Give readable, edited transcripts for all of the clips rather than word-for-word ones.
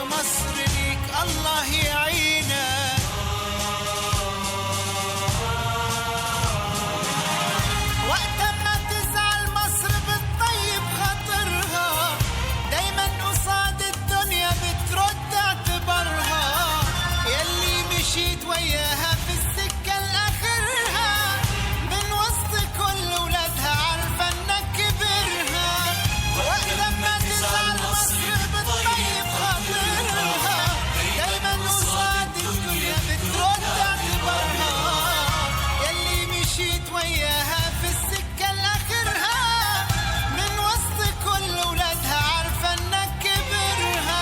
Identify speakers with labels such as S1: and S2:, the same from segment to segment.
S1: باسم مصر ليك الله يعينك. وقت ما تزعل مصر بتطيب خاطرها، دايما قصاد الدنيا بترد اعتبارها. يلي مشيت وياها في السكة لآخرها، من وسط كل ولادها عارفة انك كبرها. وقت ما تزعل مصر بتطيب خاطرها، دايما قصاد الدنيا بترد اعتبارها. يلي مشيت وياها في السكة لآخرها، من وسط كل ولادها عارفة انك كبرها.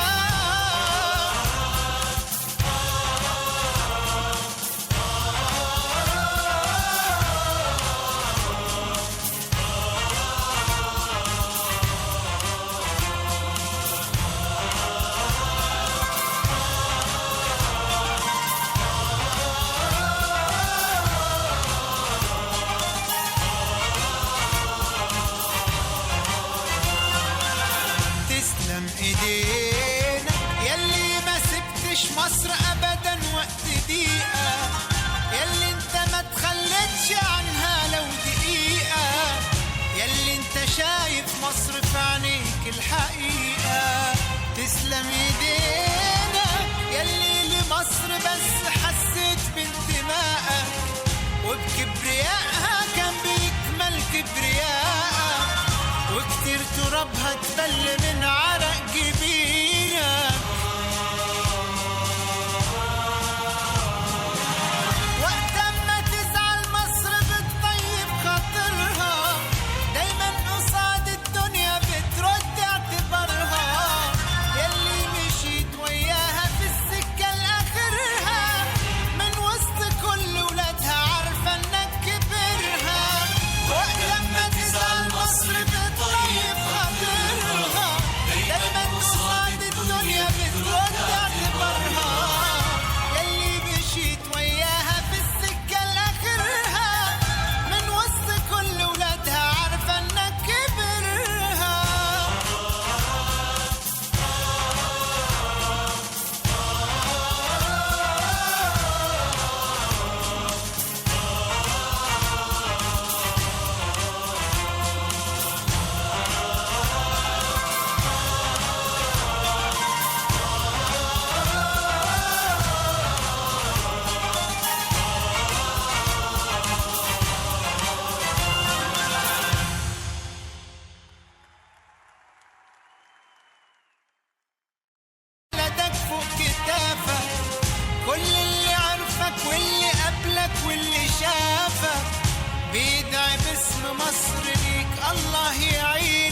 S1: تسلم ايدينا يلي ما سبتش مصر ابدا وقت ضيقة، يلي انت ما تخلتش عنها لو دقيقة، يلي انت شايف مصر في عينيك الحقيقة. تسلم ايدينا يلي لمصر بس حسيت بانتمائك، وبكبريائها كان بيكمل كبريائك، وكتير ترابها تبل من عرق جبينك. وقت ما تزعل مصر بتطيب خاطرها، دايما قصاد الدنيا بترد اعتبارها. يلي مشيت وياها في السكة لآخرها، من وسط كل ولادها عارفة انك كبرها. وقت ما تزعل مصر بتطيب خاطرها، دايما قصاد الدنيا بترد اعتبارها. يلي مشيت وياها في السكة لآخرها، من وسط كل ولادها عارفة انك كبرها. بلدك فوق كتافك، كل اللي عرفك واللي قبلك واللي شافك بيدعي باسم مصر ليك الله يعينك.